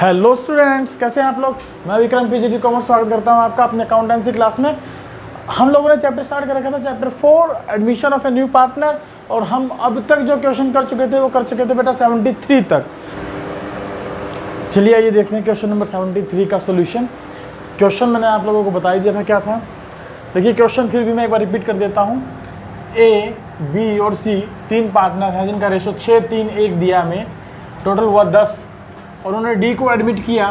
Hello students, कैसे हैं आप लोग। मैं विक्रम पीजीडी कॉमर्स स्वागत करता हूं आपका अपने अकाउंटेंसी क्लास में। हम लोगों ने चैप्टर स्टार्ट कर रखा था, chapter 4 admission of a new partner. और हम अब तक जो क्वेश्चन कर चुके थे वो कर चुके थे बेटा 73 तक। चलिए आइए देखते हैं क्वेश्चन नंबर 73 का सोल्यूशन। क्वेश्चन मैंने आप लोगों को बता ही दिया था क्या था। देखिए क्वेश्चन फिर भी मैं एक बार रिपीट कर देता हूँ। ए, बी और सी तीन पार्टनर हैं जिनका रेशो 6, 3, 1 दिया हमें। टोटल हुआ 10 और उन्होंने डी को एडमिट किया।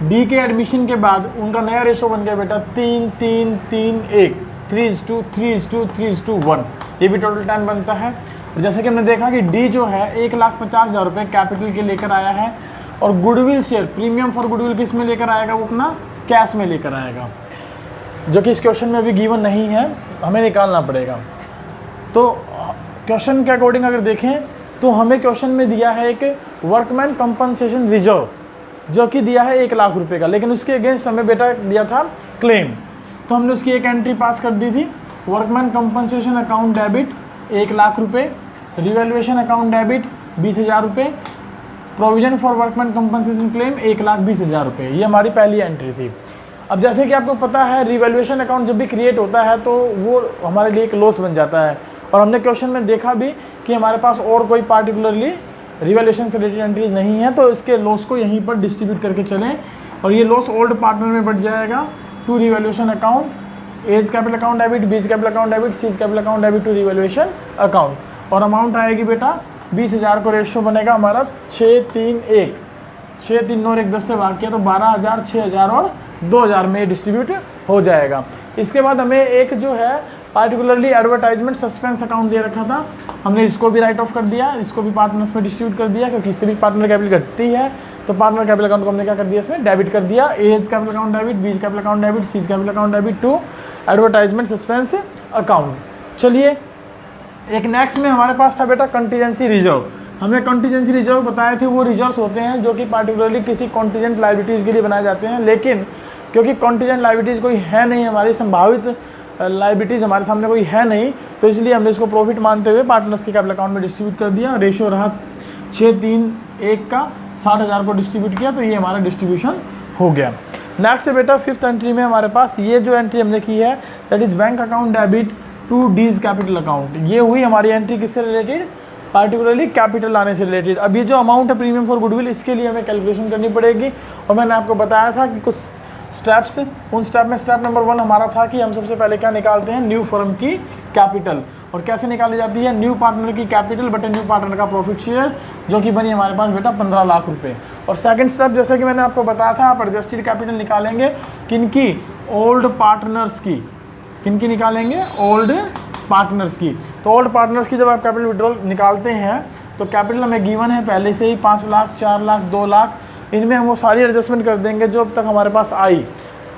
डी के एडमिशन के बाद उनका नया रेशो बन गया बेटा 3, 3, 3, 1, 3:2, 3:2, 3:1। ये भी टोटल 10 बनता है। और जैसे कि हमने देखा कि डी जो है 1,50,000 रुपये कैपिटल के लेकर आया है और goodwill share premium for goodwill किस में लेकर आएगा, वो अपना कैश में लेकर आएगा, जो कि इस क्वेश्चन में अभी गिवन नहीं है, हमें निकालना पड़ेगा। तो क्वेश्चन के अकॉर्डिंग अगर देखें तो हमें क्वेश्चन में दिया है एक वर्कमैन कंपनसेशन रिजर्व जो कि दिया है 1,00,000 रुपये का, लेकिन उसके अगेंस्ट हमें बेटा दिया था क्लेम। तो हमने उसकी एक एंट्री पास कर दी थी। वर्कमैन कंपनसेशन अकाउंट डेबिट 1,00,000 रुपये, रिवैल्यूएशन अकाउंट डेबिट 20,000 रुपये, provision for workman compensation claim 1,20,000 रुपये। ये हमारी पहली एंट्री थी। अब जैसे कि आपको पता है रिवैल्यूएशन अकाउंट जब भी क्रिएट होता है तो वो हमारे लिए एक लॉस बन जाता है। और हमने क्वेश्चन में देखा भी कि हमारे पास और कोई पार्टिकुलरली रिवैल्यूएशन से रिलेटेड एंट्रीज नहीं है, तो इसके लॉस को यहीं पर डिस्ट्रीब्यूट करके चलें। और ये लॉस ओल्ड पार्टनर में बढ़ जाएगा to revaluation account, A's capital account debit, B's capital account debit, C's capital account debit to revaluation account. और अमाउंट आएगी बेटा 20,000 को रेशियो बनेगा हमारा 6, 3, 1, 6, 3, 9, 1, 10 से भाग किया तो 12,000, 6,000 और 2,000 में डिस्ट्रीब्यूट हो जाएगा। इसके बाद हमें एक जो है पार्टिकुलरली एडवर्टाइजमेंट सस्पेंस अकाउंट दे रखा था, हमने इसको भी राइट ऑफ कर दिया, इसको भी पार्टनर्स में डिस्ट्रीब्यूट कर दिया, क्योंकि इससे भी पार्टनर कैपिटल घटती है तो पार्टनर कैपिटल अकाउंट को हमने क्या कर दिया, इसमें डेबिट कर दिया। A's capital account debit, B's capital account debit, C's capital account debit to advertisement suspense account. चलिए एक नेक्स्ट में हमारे पास था बेटा कंटीजेंसी रिजर्व। हमने कंटीजेंसी रिजर्व बताए थे, वो रिजर्व्स होते हैं जो कि पार्टिकुलरली किसी कॉन्टीजेंट लायबिलिटीज़ के लिए बनाए जाते हैं, लेकिन क्योंकि कॉन्टीजेंट लायबिलिटीज़ कोई है नहीं, हमारी संभावित लायबिलिटीज़ हमारे सामने कोई है नहीं, तो इसलिए हमने इसको प्रॉफिट मानते हुए पार्टनर्स के कैपिटल अकाउंट में डिस्ट्रीब्यूट कर दिया। रेशियो रहा 6, 3, 1 का 60,000 को डिस्ट्रीब्यूट किया, तो ये हमारा डिस्ट्रीब्यूशन हो गया। नेक्स्ट है बेटा 5th एंट्री में हमारे पास ये जो एंट्री हमने की है that is bank account debit to D's capital account. ये हुई हमारी एंट्री किससे रिलेटेड, पार्टिकुलरली कैपिटल लाने से रिलेटेड। अब ये जो अमाउंट है प्रीमियम फॉर गुडविल, इसके लिए हमें कैलकुलेशन करनी पड़ेगी। और मैंने आपको बताया था कि कुछ स्टेप्स, उन स्टेप में स्टेप नंबर 1 हमारा था कि हम सबसे पहले क्या निकालते हैं, न्यू फर्म की कैपिटल। और कैसे निकाली जाती है, न्यू पार्टनर की कैपिटल बटे न्यू पार्टनर का प्रॉफिट शेयर, जो कि बनी हमारे पास बेटा 15,00,000 रुपये। और सेकंड स्टेप जैसे कि मैंने आपको बताया था, आप एडजस्टेड कैपिटल निकालेंगे किनकी, ओल्ड पार्टनर्स की। किनकी निकालेंगे, ओल्ड पार्टनर्स की। तो ओल्ड पार्टनर्स की जब आप कैपिटल विड्रॉल निकालते हैं तो कैपिटल हमें गिवन है पहले से ही 5,00,000, 4,00,000, 2,00,000। इनमें हम वो सारी एडजस्टमेंट कर देंगे जो अब तक हमारे पास आई।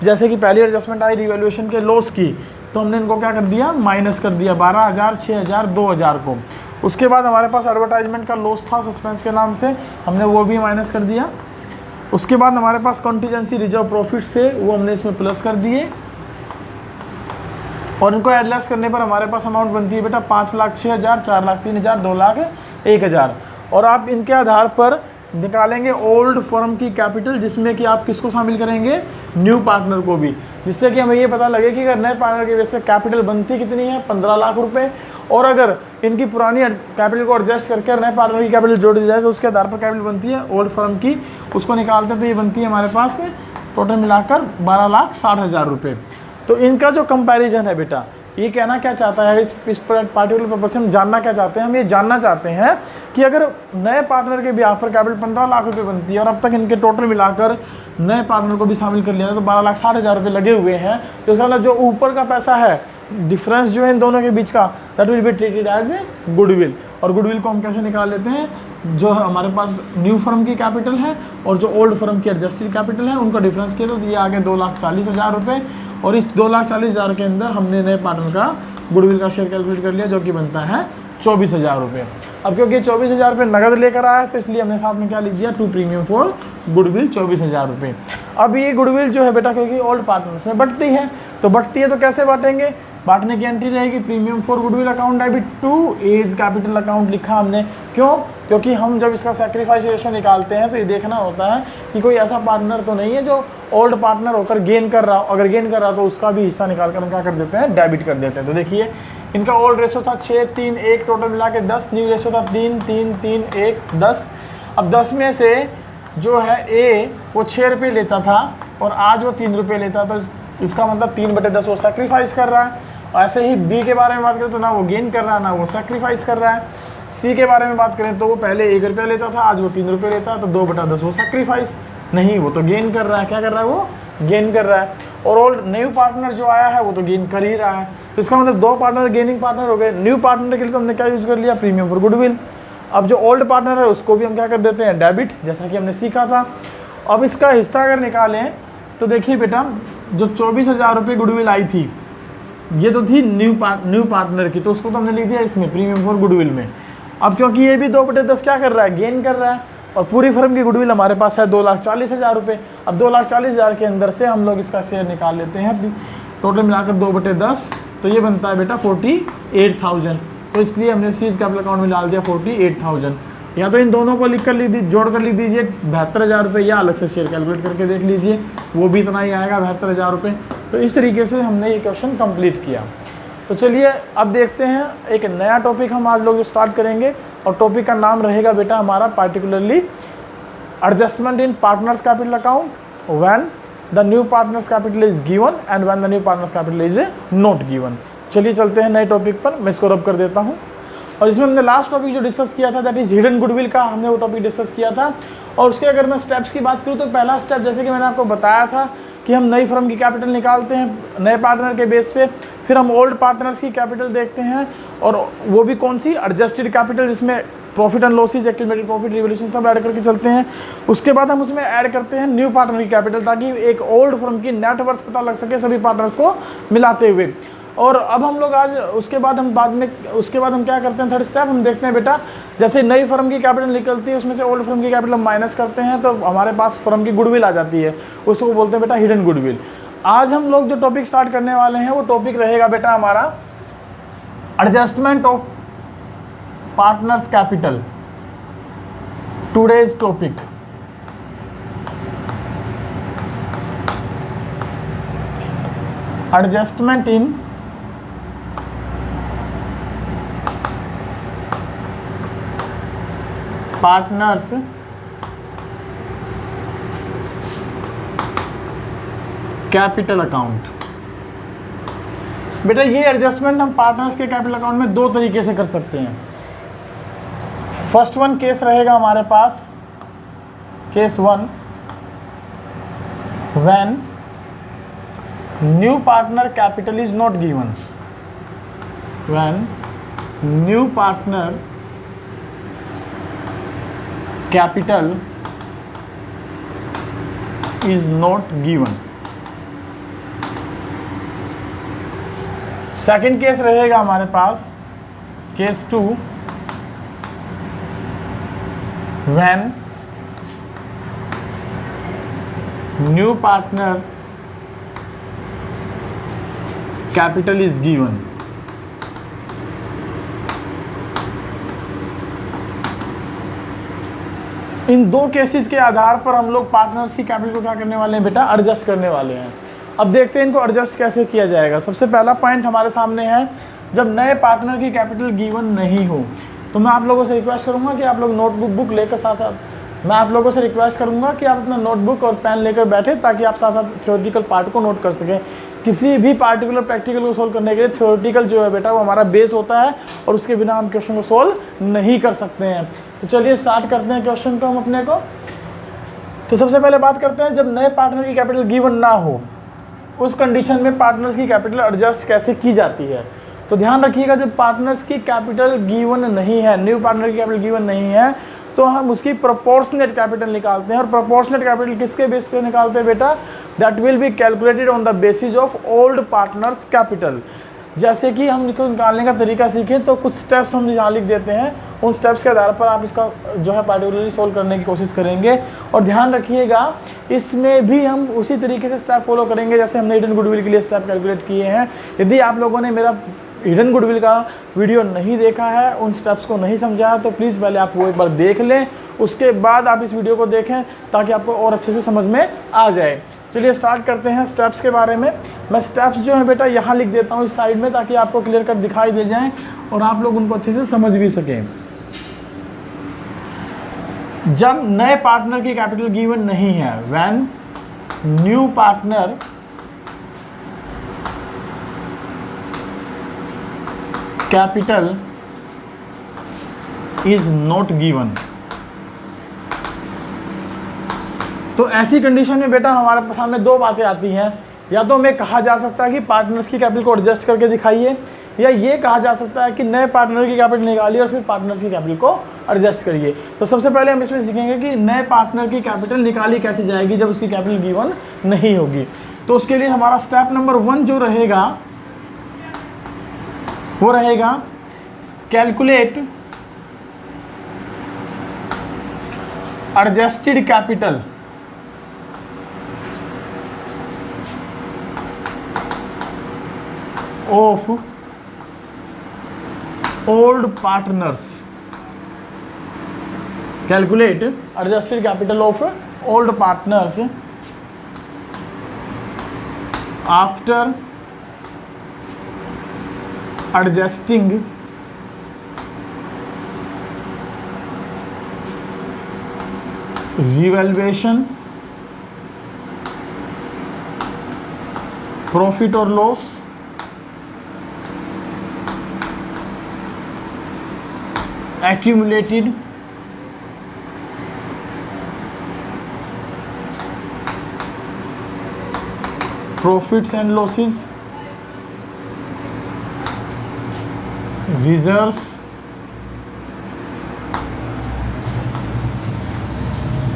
जैसे कि पहली एडजस्टमेंट आई रिवैल्यूएशन के लॉस की, तो हमने इनको क्या कर दिया, माइनस कर दिया 12,000, 6,000, 2,000 को। उसके बाद हमारे पास एडवर्टाइजमेंट का लॉस था सस्पेंस के नाम से, हमने वो भी माइनस कर दिया। उसके बाद हमारे पास कॉन्टीजेंसी रिजर्व प्रॉफिट्स थे, वो हमने इसमें प्लस कर दिए। और इनको एडलेस करने पर हमारे पास अमाउंट बनती है बेटा 5,00,000, 6,000, 4,00,000, 3,000, 2,00,000, 1,000। और आप इनके आधार पर निकालेंगे ओल्ड फर्म की कैपिटल, जिसमें कि आप किसको शामिल करेंगे, न्यू पार्टनर को भी, जिससे कि हमें ये पता लगे कि अगर नए पार्टनर के बेस पे कैपिटल बनती कितनी है, 15,00,000 रुपये। और अगर इनकी पुरानी कैपिटल को एडजस्ट करके नए पार्टनर की कैपिटल जोड़ दी जाए तो उसके आधार पर कैपिटल बनती है ओल्ड फर्म की, उसको निकालते हैं तो ये बनती है हमारे पास टोटल मिलाकर 12,60,000 रुपये। तो इनका जो कंपैरिजन है बेटा, ये कहना क्या चाहता है, इस पार्टिकुलर पर्पज से हम जानना क्या चाहते हैं, हम ये जानना चाहते हैं कि अगर नए पार्टनर के ब्याह पर कैपिटल 15,00,000 रुपये बनती है और अब तक इनके टोटल मिलाकर नए पार्टनर को भी शामिल कर लिया तो 12,60,000 रुपये लगे हुए हैं, तो इसका मतलब जो ऊपर का पैसा है, डिफरेंस जो है इन दोनों के बीच का, that will be treated as a goodwill. और गुडविल को हम कैसे निकाल लेते हैं, जो हमारे पास न्यू फर्म की कैपिटल है और जो ओल्ड फर्म की एडजस्टेड कैपिटल है, उनका डिफरेंस किया तो ये आगे 2,40,000 रुपये। और इस 2,40,000 के अंदर हमने नए पार्टनर का गुडविल का शेयर कैलकुलेट कर लिया, जो कि बनता है 24,000 रुपये। अब क्योंकि 24,000 रुपये नगद लेकर आया तो इसलिए हमने साथ में क्या लिख दिया, टू प्रीमियम फॉर गुडविल 24,000 रुपये। अब ये गुडविल जो है बेटा क्योंकि ओल्ड पार्टनर्स में बढ़ती है, तो बढ़ती है तो कैसे बांटेंगे, बांटने की एंट्री रहेगी premium for goodwill account debit to A's capital account लिखा हमने। क्यों? क्योंकि हम जब इसका सैक्रिफाइस रेशो निकालते हैं तो ये देखना होता है कि कोई ऐसा पार्टनर तो नहीं है जो ओल्ड पार्टनर होकर गेन कर रहा हो। अगर गेन कर रहा तो उसका भी हिस्सा निकाल कर हम क्या कर देते हैं, डेबिट कर देते हैं। तो देखिए इनका ओल्ड रेशो था 6, 3, 1, टोटल मिला के 10, न्यू रेशो था 3, 3, 3, 1, 10। अब 10 में से जो है ए वो 6 रुपये लेता था और आज वो 3 रुपये लेता, तो इसका मतलब 3/10 वो सैक्रिफाइस कर रहा है। और ऐसे ही बी के बारे में बात करें तो ना वो गेन कर रहा है ना वो सैक्रिफाइस कर रहा है। सी के बारे में बात करें तो वो पहले 1 रुपया लेता था, आज वो 3 रुपये लेता है, तो 2/10 वो सैक्रिफाइस नहीं, वो तो गेन कर रहा है। क्या कर रहा है? वो गेन कर रहा है। और ओल्ड न्यू पार्टनर जो आया है वो तो गेन कर ही रहा है। तो इसका मतलब 2 पार्टनर गेनिंग पार्टनर हो गए। न्यू पार्टनर के लिए तो हमने क्या यूज़ कर लिया, प्रीमियम फॉर गुडविल। अब जो ओल्ड पार्टनर है उसको भी हम क्या कर देते हैं, डेबिट, जैसा कि हमने सीखा था। अब इसका हिस्सा अगर निकालें तो देखिए बेटा, जो 24,000 रुपये गुडविल आई थी ये तो थी न्यू पार्टनर की, तो उसको तो हमने लिख दिया इसमें प्रीमियम फॉर गुडविल में। अब क्योंकि ये भी 2/10 क्या कर रहा है, गेन कर रहा है, और पूरी फर्म की गुडविल हमारे पास है 2,40,000 रुपये। अब 2,40,000 के अंदर से हम लोग इसका शेयर निकाल लेते हैं, टोटल मिलाकर 2/10, तो ये बनता है बेटा 48,000। तो इसलिए हमने सीज कैपिटल अकाउंट में डाल दिया 48,000। या तो इन दोनों को लिख कर जोड़ कर लिख दीजिए 72,000 रुपये, या अलग से शेयर कैलकुलेट करके देख लीजिए, वो भी इतना ही आएगा 72,000 रुपये। तो इस तरीके से हमने ये क्वेश्चन कंप्लीट किया। तो चलिए अब देखते हैं एक नया टॉपिक हम आज लोग स्टार्ट करेंगे, और टॉपिक का नाम रहेगा बेटा हमारा particularly adjustment in partners capital account when the new partners capital is given and when the new partners capital is not given. चलिए चलते हैं नए टॉपिक पर। मैं इसको रब कर देता हूँ। और इसमें हमने लास्ट टॉपिक जो डिस्कस किया था दैट इज हिडन गुडविल का, हमने वो टॉपिक डिस्कस किया था। और उसके अगर मैं स्टेप्स की बात करूँ तो पहला स्टेप, जैसे कि मैंने आपको बताया था कि हम नई फर्म की कैपिटल निकालते हैं नए पार्टनर के बेस पे, फिर हम ओल्ड पार्टनर्स की कैपिटल देखते हैं, और वो भी कौन सी, एडजस्टेड कैपिटल, जिसमें profit and losses, accumulated profit, revolution सब ऐड करके चलते हैं। उसके बाद हम उसमें ऐड करते हैं न्यू पार्टनर की कैपिटल, ताकि एक ओल्ड फर्म की नेट वर्थ पता लग सके सभी पार्टनर्स को मिलाते हुए। और अब हम लोग आज उसके बाद हम क्या करते हैं, थर्ड स्टेप हम देखते हैं बेटा, जैसे नई फर्म की कैपिटल निकलती है उसमें से ओल्ड फर्म की कैपिटल हम माइनस करते हैं, तो हमारे पास फर्म की गुडविल आ जाती है, उसको बोलते हैं बेटा हिडन गुडविल। आज हम लोग जो टॉपिक स्टार्ट करने वाले हैं वो टॉपिक रहेगा बेटा हमारा adjustment of partners capital. Today's topic adjustment in partners capital account. बेटा ये एडजस्टमेंट हम पार्टनर्स के कैपिटल अकाउंट में 2 तरीके से कर सकते हैं। फर्स्ट वन केस रहेगा हमारे पास, case 1, when new partner capital is not given, when new partner capital is not given. Second case रहेगा हमारे पास, case 2, when new partner capital is given. इन 2 केसेस के आधार पर हम लोग पार्टनर्स की कैपिटल को क्या करने वाले हैं बेटा, एडजस्ट करने वाले हैं। अब देखते हैं इनको एडजस्ट कैसे किया जाएगा। सबसे पहला पॉइंट हमारे सामने है, जब नए पार्टनर की कैपिटल गिवन नहीं हो तो मैं आप लोगों से रिक्वेस्ट करूंगा कि आप लोग नोटबुक लेकर मैं आप लोगों से रिक्वेस्ट करूंगा कि आप अपना नोटबुक और पेन लेकर बैठे, ताकि आप साथ साथ थ्योरेटिकल पार्ट को नोट कर सकें। किसी भी पार्टिकुलर प्रैक्टिकल को सोल्व करने के लिए थ्योरेटिकल जो है बेटा वो हमारा बेस होता है, और उसके बिना हम क्वेश्चन को सोल्व नहीं कर सकते हैं। तो चलिए स्टार्ट करते हैं क्वेश्चन को हम अपने को। तो सबसे पहले बात करते हैं, जब नए पार्टनर की कैपिटल गिवन ना हो उस कंडीशन में पार्टनर्स की कैपिटल एडजस्ट कैसे की जाती है। तो ध्यान रखिएगा, जब पार्टनर्स की कैपिटल गिवन नहीं है, न्यू पार्टनर की कैपिटल गिवन नहीं है, तो हम उसकी प्रोपोर्शनेट कैपिटल निकालते हैं। और प्रोपोर्शनेट कैपिटल किसके बेस पे निकालते हैं बेटा, that will be calculated on the basis of old partners capital. जैसे कि हम इसको निकालने का तरीका सीखें तो कुछ स्टेप्स हम यहाँ लिख देते हैं, उन स्टेप्स के आधार पर आप इसका जो है पार्टिकुलरली सोल्व करने की कोशिश करेंगे। और ध्यान रखिएगा इसमें भी हम उसी तरीके से स्टेप फॉलो करेंगे जैसे हमने हिडन गुडविल के लिए स्टेप कैलकुलेट किए हैं। यदि आप लोगों ने मेरा हिडन गुडविल का वीडियो नहीं देखा है, उन स्टेप्स को नहीं समझा है, तो प्लीज़ पहले आप वो एक बार देख लें, उसके बाद आप इस वीडियो को देखें ताकि आपको और अच्छे से समझ में आ जाए। चलिए स्टार्ट करते हैं स्टेप्स के बारे में। मैं स्टेप्स जो है बेटा यहाँ लिख देता हूँ इस साइड में ताकि आपको क्लियर कट दिखाई दे जाएं और आप लोग उनको अच्छे से समझ भी सकें। जब नए पार्टनर की कैपिटल गिवन नहीं है, when new partner capital is not given, तो ऐसी कंडीशन में बेटा हमारे सामने दो बातें आती हैं। या तो हमें कहा जा सकता है कि पार्टनर्स की कैपिटल को एडजस्ट करके दिखाइए, या ये कहा जा सकता है कि नए पार्टनर की कैपिटल निकालिए और फिर पार्टनर्स की कैपिटल को एडजस्ट करिए। तो सबसे पहले हम इसमें सीखेंगे कि नए पार्टनर की कैपिटल निकाली कैसे जाएगी जब उसकी कैपिटल गिवन नहीं होगी। तो उसके लिए हमारा स्टेप नंबर 1 जो रहेगा वो रहेगा calculate adjusted capital of old partners, calculate adjusted capital of old partners after adjusting revaluation, profit और loss, accumulated profits and losses, reserves,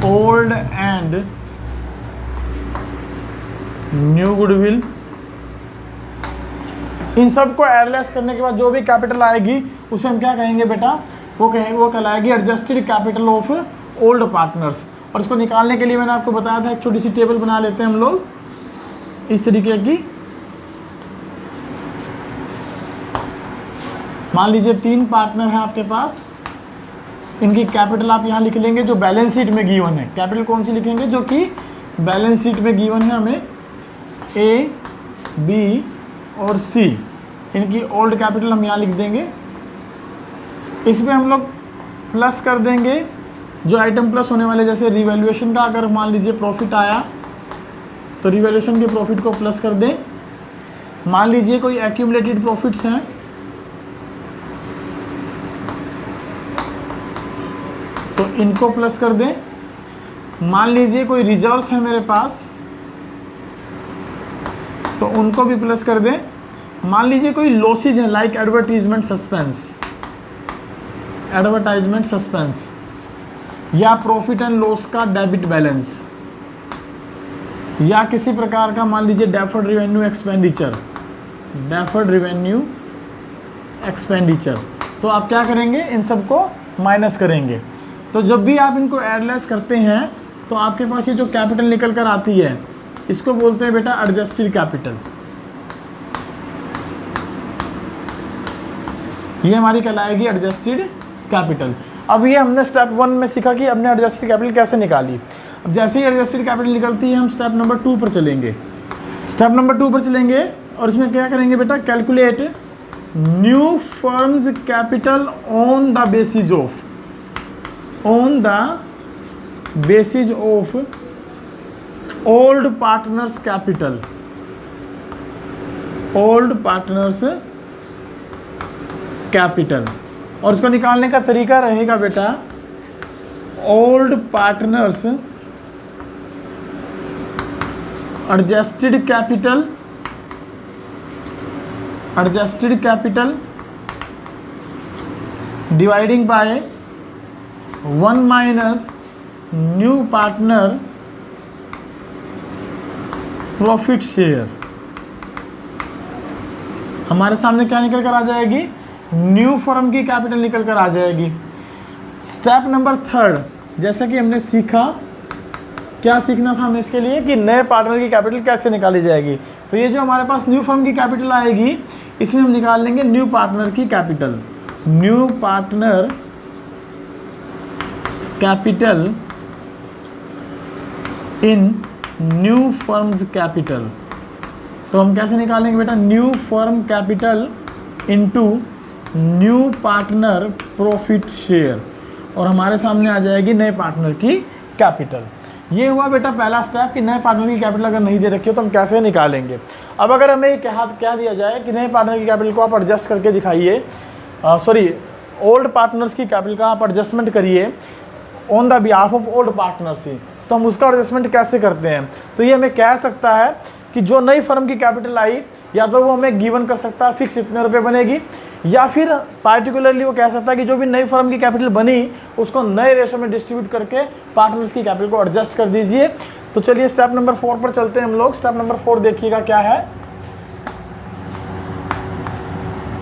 old and new goodwill। इन सब को एडलेस करने के बाद जो भी कैपिटल आएगी उसे हम क्या कहेंगे बेटा, वो कहलाएगी adjusted capital of old partners. और इसको निकालने के लिए मैंने आपको बताया था एक छोटी सी टेबल बना लेते हैं हम लोग इस तरीके की। मान लीजिए 3 पार्टनर हैं आपके पास, इनकी कैपिटल आप यहाँ लिख लेंगे जो बैलेंस शीट में गिवन है। कैपिटल कौन सी लिखेंगे, जो कि बैलेंस शीट में गिवन है हमें, ए, बी और सी। इनकी ओल्ड कैपिटल हम यहाँ लिख देंगे। इसमें हम लोग प्लस कर देंगे जो आइटम प्लस होने वाले, जैसे रिवैल्यूएशन का अगर मान लीजिए प्रॉफिट आया तो रिवैल्यूएशन के प्रॉफिट को प्लस कर दें। मान लीजिए कोई एक्यूमुलेटेड प्रॉफिट्स हैं तो इनको प्लस कर दें। मान लीजिए कोई रिजर्व्स है मेरे पास तो उनको भी प्लस कर दें। मान लीजिए कोई लॉसेज है लाइक एडवर्टाइजमेंट सस्पेंस या प्रॉफिट एंड लॉस का डेबिट बैलेंस, या किसी प्रकार का मान लीजिए डेफर्ड रेवेन्यू एक्सपेंडिचर, तो आप क्या करेंगे, इन सबको माइनस करेंगे। तो जब भी आप इनको एडलेस करते हैं तो आपके पास ये जो कैपिटल निकल कर आती है इसको बोलते हैं बेटा एडजस्टेड कैपिटल। ये हमारी कहलाएगी एडजस्टेड कैपिटल। अब ये हमने स्टेप 1 में सीखा कि हमने एडजस्टेड कैपिटल कैसे निकाली। अब जैसे ही एडजस्टेड कैपिटल निकलती है हम स्टेप नंबर 2 पर चलेंगे। स्टेप नंबर 2 पर चलेंगे और इसमें क्या करेंगे बेटा, calculate new firms capital on the basis of old partners capital. और इसको निकालने का तरीका रहेगा बेटा, old partners adjusted capital dividing by 1 minus new partner profit share. हमारे सामने क्या निकल कर आ जाएगी, न्यू फर्म की कैपिटल निकल कर आ जाएगी। स्टेप नंबर 3, जैसा कि हमने सीखा, क्या सीखना था हमें इसके लिए कि नए पार्टनर की कैपिटल कैसे निकाली जाएगी। तो ये जो हमारे पास न्यू फर्म की कैपिटल आएगी, इसमें हम निकाल लेंगे न्यू पार्टनर की capital, new partner capital in new firms capital. तो हम कैसे निकालेंगे बेटा, new firm capital into new partner profit share, और हमारे सामने आ जाएगी नए पार्टनर की कैपिटल। ये हुआ बेटा पहला स्टेप कि नए पार्टनर की कैपिटल अगर नहीं दे रखी हो तो हम कैसे निकालेंगे। अब अगर हमें क्या दिया जाए कि नए पार्टनर की कैपिटल को आप एडजस्ट करके दिखाइए, ओल्ड पार्टनर्स की कैपिटल का आप एडजस्टमेंट करिए on the behalf of old partners ही, तो हम उसका एडजस्टमेंट कैसे करते हैं। तो ये हमें कह सकता है कि जो नई फर्म की कैपिटल आई, या तो वो हमें गिवन कर सकता है फिक्स इतने रुपए बनेगी, या फिर पार्टिकुलरली वो कह सकता है कि जो भी नई फर्म की कैपिटल बनी उसको नए रेशो में डिस्ट्रीब्यूट करके पार्टनर्स की कैपिटल को एडजस्ट कर दीजिए। तो चलिए स्टेप नंबर 4 पर चलते हैं हम लोग। स्टेप नंबर 4 देखिएगा क्या है।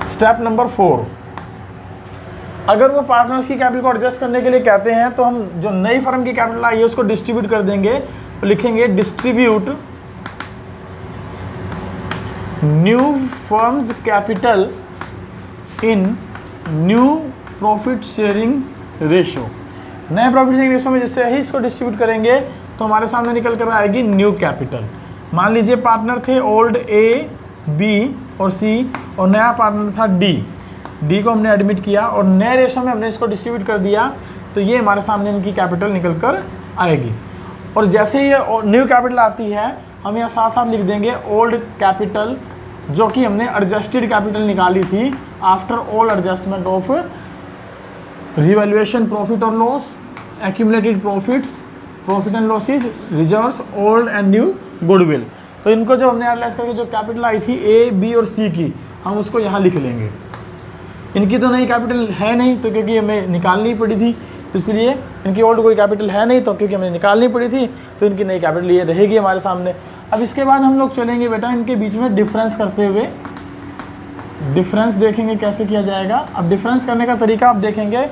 स्टेप नंबर 4, अगर वो पार्टनर्स की कैपिटल को एडजस्ट करने के लिए कहते हैं तो हम जो नई फर्म की कैपिटल आई है उसको डिस्ट्रीब्यूट कर देंगे। तो लिखेंगे distribute new firms capital in new profit sharing ratio. नए प्रॉफिट शेयरिंग रेशो में जैसे ही इसको डिस्ट्रीब्यूट करेंगे तो हमारे सामने निकल कर आएगी न्यू कैपिटल। मान लीजिए पार्टनर थे ओल्ड ए, बी और सी, और नया पार्टनर था डी को हमने एडमिट किया और नए रेशो में हमने इसको डिस्ट्रीब्यूट कर दिया, तो ये हमारे सामने इनकी कैपिटल निकल कर आएगी। और जैसे ही ये न्यू कैपिटल आती है हम यहाँ साथ साथ लिख देंगे ओल्ड कैपिटल, जो कि हमने एडजस्टेड कैपिटल निकाली थी after all adjustment of revaluation profit और loss, accumulated profits, profit and losses, reserves, old and new goodwill. तो इनको जो हमने एनालाइज करके जो कैपिटल आई थी ए, बी और सी की, हम उसको यहाँ लिख लेंगे। इनकी तो नई कैपिटल है नहीं, तो क्योंकि हमें निकालनी पड़ी थी, तो इसलिए इनकी ओल्ड कोई कैपिटल है नहीं, तो क्योंकि हमें निकालनी पड़ी थी तो इनकी नई कैपिटल ये रहेगी हमारे सामने। अब इसके बाद हम लोग चलेंगे बेटा इनके बीच में डिफरेंस करते हुए, डिफरेंस देखेंगे कैसे किया जाएगा। अब डिफरेंस करने का तरीका आप देखेंगे,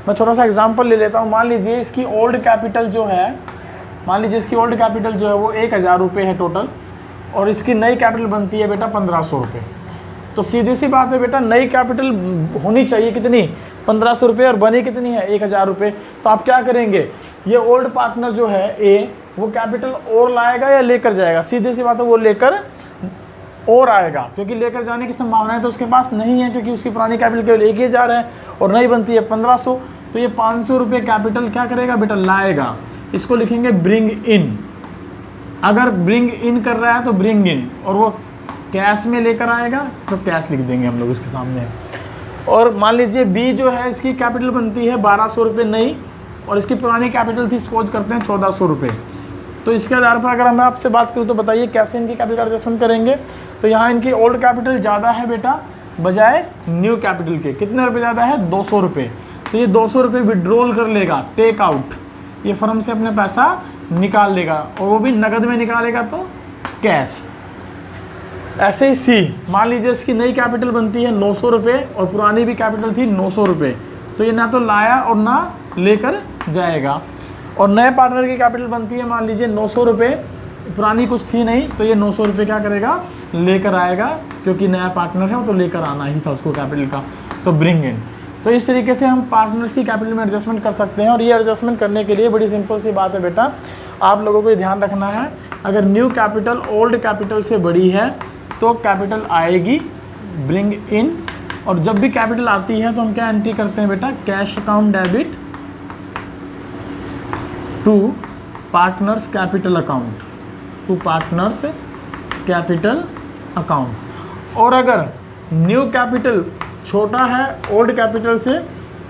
मैं छोटा सा एग्जांपल ले लेता हूँ। मान लीजिए इसकी ओल्ड कैपिटल जो है, वो 1000 रुपये है टोटल, और इसकी नई कैपिटल बनती है बेटा 1500 रुपये। तो सीधी सी बात है बेटा, नई कैपिटल होनी चाहिए कितनी, 1500 रुपये, और बनी कितनी है 1000 रुपये। तो आप क्या करेंगे, ये ओल्ड पार्टनर जो है ए, वो कैपिटल और लाएगा या लेकर जाएगा। सीधी सी बात है, वो लेकर और आएगा, क्योंकि लेकर जाने की संभावना है तो उसके पास नहीं है, क्योंकि उसकी पुरानी कैपिटल केवल 1000 है और नई बनती है 1500। तो ये 500 रुपये कैपिटल क्या करेगा बेटा, लाएगा। इसको लिखेंगे ब्रिंग इन। अगर ब्रिंग इन कर रहा है तो ब्रिंग इन, और वो कैश में लेकर आएगा तो कैश लिख देंगे हम लोग इसके सामने। और मान लीजिए बी जो है, इसकी कैपिटल बनती है 1200 रुपये नई, और इसकी पुरानी कैपिटल थी सपोज करते हैं 1400 रुपये। तो इसके आधार पर अगर मैं आपसे बात करूँ तो बताइए कैसे इनकी कैपिटल एडजस्टमेंट करेंगे। तो यहाँ इनकी ओल्ड कैपिटल ज़्यादा है बेटा बजाय न्यू कैपिटल के। कितने रुपये ज़्यादा है, 200 रुपये। तो ये 200 रुपये विड्रॉल कर लेगा, टेक आउट, ये फर्म से अपने पैसा निकाल लेगा, और वो भी नकद में निकालेगा तो कैश। ऐसे ही सी, मान लीजिए इसकी नई कैपिटल बनती है 900 रुपये और पुरानी भी कैपिटल थी 900 रुपये, तो ये ना तो लाया और ना लेकर जाएगा। और नए पार्टनर की कैपिटल बनती है मान लीजिए 900 रुपये, पुरानी कुछ थी नहीं, तो ये 900 रुपये क्या करेगा, लेकर आएगा, क्योंकि नया पार्टनर है वो तो लेकर आना ही था उसको कैपिटल का, तो ब्रिंग इन। तो इस तरीके से हम पार्टनर्स की कैपिटल में एडजस्टमेंट कर सकते हैं। और ये एडजस्टमेंट करने के लिए बड़ी सिंपल सी बात है बेटा, आप लोगों को ध्यान रखना है, अगर न्यू कैपिटल ओल्ड कैपिटल से बड़ी है तो कैपिटल आएगी ब्रिंग इन, और जब भी कैपिटल आती है तो हम क्या एंट्री करते हैं बेटा, cash account debit to partners capital account, to partners capital account. और अगर न्यू कैपिटल छोटा है ओल्ड कैपिटल से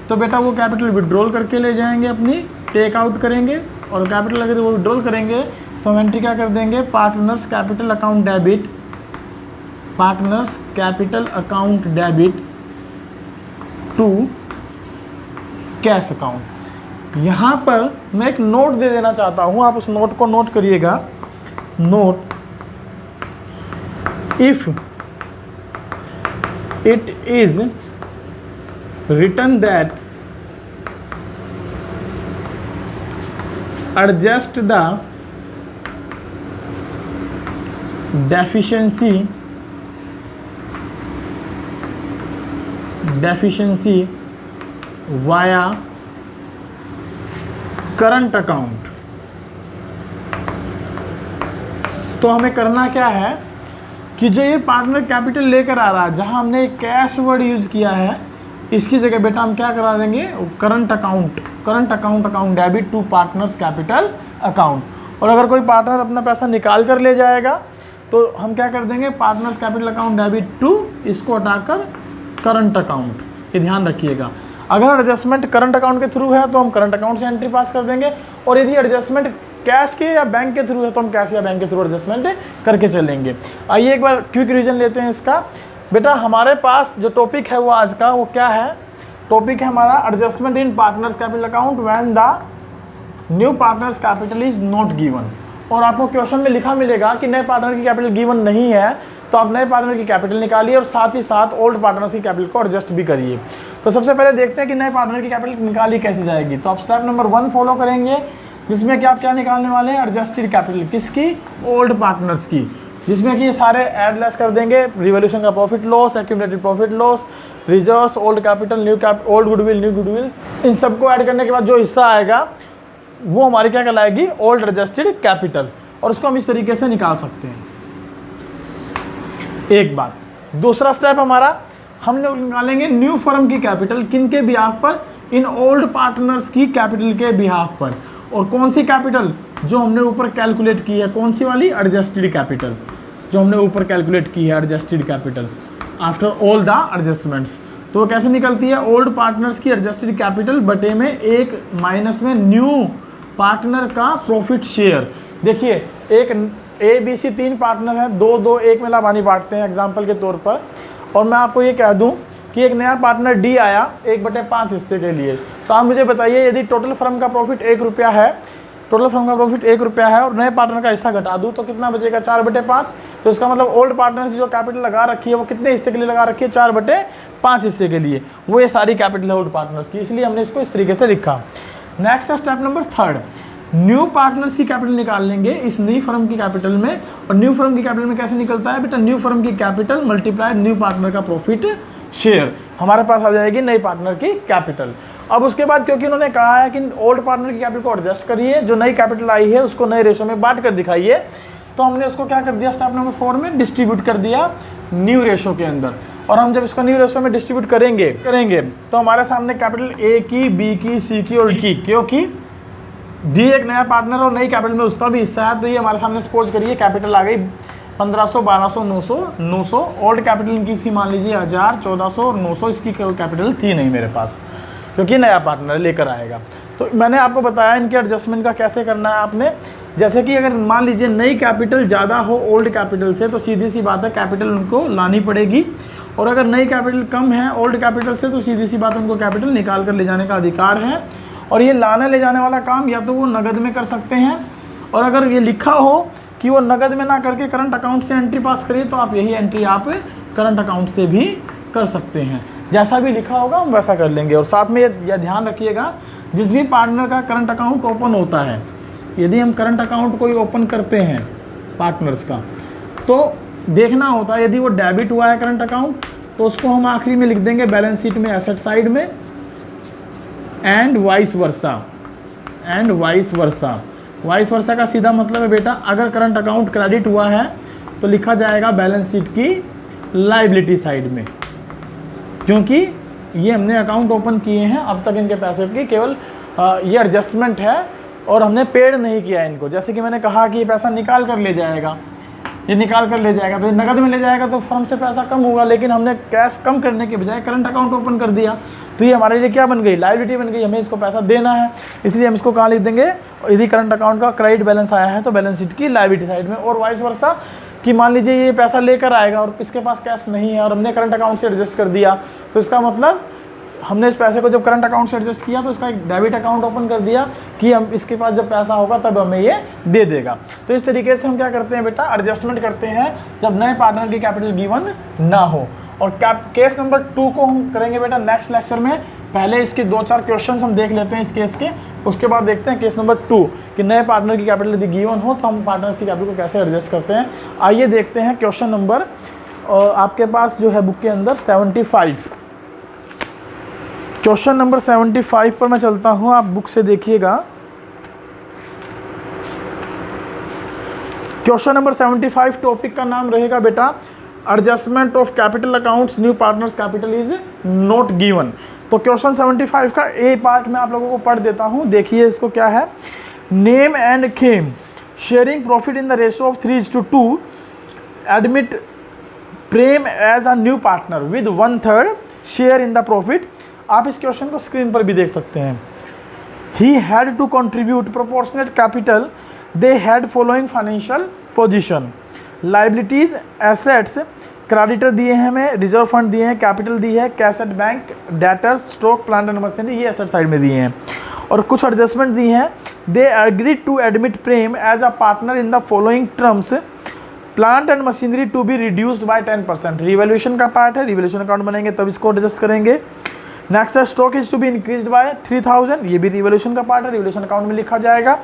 तो बेटा वो कैपिटल विड्रॉल करके ले जाएंगे अपनी, टेक आउट करेंगे, और कैपिटल अगर वो विड्रॉल करेंगे तो हम एंट्री क्या कर देंगे, partners capital account debit, partners capital account debit to cash account. यहाँ पर मैं एक नोट दे देना चाहता हूँ, आप उस नोट को नोट करिएगा। Note, if it is written that adjust the deficiency via current account। तो हमें करना क्या है कि जो ये पार्टनर कैपिटल लेकर आ रहा है, जहां हमने कैश वर्ड यूज किया है, इसकी जगह बेटा हम क्या करा देंगे, current account debit to partners capital account. और अगर कोई पार्टनर अपना पैसा निकाल कर ले जाएगा तो हम क्या कर देंगे, partners capital account debit to, इसको हटाकर करंट अकाउंट। ये ध्यान रखिएगा, अगर एडजस्टमेंट करंट अकाउंट के थ्रू है तो हम करंट अकाउंट से एंट्री पास कर देंगे, और यदि एडजस्टमेंट कैश के या बैंक के थ्रू है तो हम कैश या बैंक के थ्रू एडजस्टमेंट करके चलेंगे। आइए एक बार क्विक रिवीजन लेते हैं इसका। बेटा हमारे पास जो टॉपिक है वो आज का वो क्या है, टॉपिक है हमारा adjustment in partners capital account when the new partners capital is not given. और आपको क्वेश्चन में लिखा मिलेगा कि नए पार्टनर की कैपिटल गिवन नहीं है, तो आप नए पार्टनर की कैपिटल निकालिए और साथ ही साथ ओल्ड पार्टनर्स की कैपिटल को एडजस्ट भी करिए। तो सबसे पहले देखते हैं कि नए पार्टनर की कैपिटल निकाली कैसे जाएगी। तो आप स्टेप नंबर 1 फॉलो करेंगे, जिसमें कि आप क्या निकालने वाले हैं, एडजस्टेड कैपिटल किसकी, ओल्ड पार्टनर्स की, जिसमें कि ये सारे ऐड लेस कर देंगे, रिवोल्यूशन का profit loss, accumulated profit loss, reserves, old capital, old goodwill, new goodwill, इन सबको ऐड करने के बाद जो हिस्सा आएगा वो हमारी क्या कहलाएगी, ओल्ड एडजस्टेड कैपिटल। और उसको हम इस तरीके से निकाल सकते हैं। एक बात, दूसरा स्टेप हमारा, हम लोग निकालेंगे न्यू फर्म की कैपिटल, किन के बिहाफ पर, इन ओल्ड पार्टनर्स की कैपिटल के बिहाफ पर। और कौन सी कैपिटल, जो हमने ऊपर कैलकुलेट की है, कौन सी वाली, एडजस्टेड कैपिटल, जो हमने ऊपर कैलकुलेट की है adjusted capital after all the adjustments. तो वो कैसे निकलती है, ओल्ड पार्टनर्स की एडजस्टेड कैपिटल बटे में एक माइनस में न्यू पार्टनर का प्रॉफिट शेयर। देखिए एक ABC 3 पार्टनर है, 2-2-1 में लाभानी बांटते हैं एग्जाम्पल के तौर पर। और मैं आपको ये कह दूं कि एक नया पार्टनर D आया 1/5 हिस्से के लिए। तो आप मुझे बताइए, यदि टोटल फर्म का प्रॉफिट 1 रुपया है, टोटल फर्म का प्रॉफिट 1 रुपया है और नए पार्टनर का हिस्सा घटा दूं तो कितना बचेगा, 4/5। तो इसका मतलब ओल्ड पार्टनर जो कैपिटल लगा रखी है वो कितने हिस्से के लिए लगा रखी है, 4/5 हिस्से के लिए। वो ये सारी कैपिटल है ओल्ड पार्टनर्स की, इसलिए हमने इसको इस तरीके से लिखा। नेक्स्ट है स्टेप नंबर 3, न्यू पार्टनर्स की कैपिटल निकाल लेंगे इस नई फर्म की कैपिटल में। और न्यू फर्म की कैपिटल में कैसे निकलता है बेटा, न्यू फर्म की कैपिटल मल्टीप्लाइड न्यू पार्टनर का प्रॉफिट शेयर, हमारे पास आ जाएगी नई पार्टनर की कैपिटल। अब उसके बाद क्योंकि उन्होंने कहा है कि ओल्ड पार्टनर की कैपिटल को एडजस्ट करिए, जो नई कैपिटल आई है उसको नए रेशो में बांट कर दिखाइए, तो हमने उसको क्या कर दिया, स्टेप नंबर 4 में डिस्ट्रीब्यूट कर दिया न्यू रेशो के अंदर। और हम जब इसको न्यू रेशो में डिस्ट्रीब्यूट करेंगे तो हमारे सामने कैपिटल A की, B की, C की और D की, क्योंकि D एक नया पार्टनर और नई कैपिटल में उसका भी हिस्सा है। तो ये हमारे सामने सपोज करिए कैपिटल आ गई 1500, 1200, 900, 900। ओल्ड कैपिटल इनकी थी मान लीजिए 1000, 1400 और 900, इसकी कैपिटल थी नहीं मेरे पास, क्योंकि नया पार्टनर लेकर आएगा। तो मैंने आपको बताया इनके एडजस्टमेंट का कैसे करना है आपने। जैसे कि अगर मान लीजिए नई कैपिटल ज़्यादा हो ओल्ड कैपिटल से, तो सीधी सी बात है कैपिटल उनको लानी पड़ेगी। और अगर नई कैपिटल कम है ओल्ड कैपिटल से, तो सीधी सी बात उनको कैपिटल निकाल कर ले जाने का अधिकार है। और ये लाने ले जाने वाला काम या तो वो नगद में कर सकते हैं, और अगर ये लिखा हो कि वो नगद में ना करके करंट अकाउंट से एंट्री पास करिए, तो आप यही एंट्री आप करंट अकाउंट से भी कर सकते हैं। जैसा भी लिखा होगा हम वैसा कर लेंगे। और साथ में यह ध्यान रखिएगा, जिस भी पार्टनर का करंट अकाउंट ओपन होता है, यदि हम करंट अकाउंट कोई ओपन करते हैं पार्टनर्स का, तो देखना होता है यदि वो डेबिट हुआ है करंट अकाउंट, तो उसको हम आखिरी में लिख देंगे बैलेंस शीट में एसेट साइड में, एंड वाइस वर्सा का सीधा मतलब है बेटा, अगर करंट अकाउंट क्रेडिट हुआ है तो लिखा जाएगा बैलेंस शीट की लायबिलिटी साइड में, क्योंकि ये हमने अकाउंट ओपन किए हैं, अब तक इनके पैसे की केवल ये एडजस्टमेंट है और हमने पेड नहीं किया इनको। जैसे कि मैंने कहा कि ये पैसा निकाल कर ले जाएगा, ये निकाल कर ले जाएगा, तो ये नगद में ले जाएगा तो फर्म से पैसा कम होगा, लेकिन हमने कैश कम करने के बजाय करंट अकाउंट ओपन कर दिया, तो ये हमारे लिए क्या बन गई, लायबिलिटी बन गई, हमें इसको पैसा देना है। इसलिए हम इसको कहाँ लिख देंगे, यदि करंट अकाउंट का क्रेडिट बैलेंस आया है तो बैलेंस शीट की लायबिलिटी साइड में। और वाइस वर्सा कि मान लीजिए ये पैसा लेकर आएगा और इसके पास कैश नहीं है और हमने करंट अकाउंट से एडजस्ट कर दिया, तो इसका मतलब हमने इस पैसे को जब करंट अकाउंट से एडजस्ट किया तो इसका एक डेबिट अकाउंट ओपन कर दिया कि हम इसके पास जब पैसा होगा तब हमें ये दे देगा। तो इस तरीके से हम क्या करते हैं बेटा, एडजस्टमेंट करते हैं जब नए पार्टनर की कैपिटल गिवन ना हो। और केस नंबर 2 को हम करेंगे बेटा नेक्स्ट लेक्चर में। पहले इसके 2-4 क्वेश्चन हम देख लेते हैं इस केस के, उसके बाद देखते हैं केस नंबर 2 कि नए पार्टनर की कैपिटल यदि गिवन हो तो हम पार्टनर्स की कैपिटल को कैसे एडजस्ट करते हैं। आइए देखते हैं क्वेश्चन नंबर आपके पास जो है बुक के अंदर 75। क्वेश्चन नंबर 75 पर मैं चलता हूं, आप बुक से देखिएगा। क्वेश्चन नंबर 75 टॉपिक का नाम रहेगा बेटा adjustment of capital accounts, new partners capital is not given. तो क्वेश्चन 75 का ए पार्ट में आप लोगों को पढ़ देता हूं, देखिए इसको क्या है। Nem and Khem sharing profit in the ratio of 3:2 admit Prem as a new partner with 1/3 share in the profit. आप इस क्वेश्चन को स्क्रीन पर भी देख सकते हैं। He had to contribute proportionate capital, they had following financial position, liabilities assets, creditor दिए हैं हमें, रिजर्व फंड दिए हैं, कैपिटल दी है, cash at bank, debtors, stock, plant and machinery, ये एसेट साइड में दिए हैं। और कुछ एडजस्टमेंट दी हैं। They agreed to admit Prem as a partner in the following terms, plant and machinery to be reduced by 10%। Revaluation का पार्ट है, रिवैल्यूएशन अकाउंट बनेंगे तब इसको एडजस्ट करेंगे। नेक्स्ट है stock is to be increased by 3000, ये भी रिवैल्यूएशन का पार्ट है, रिवैल्यूएशन अकाउंट में लिखा जाएगा।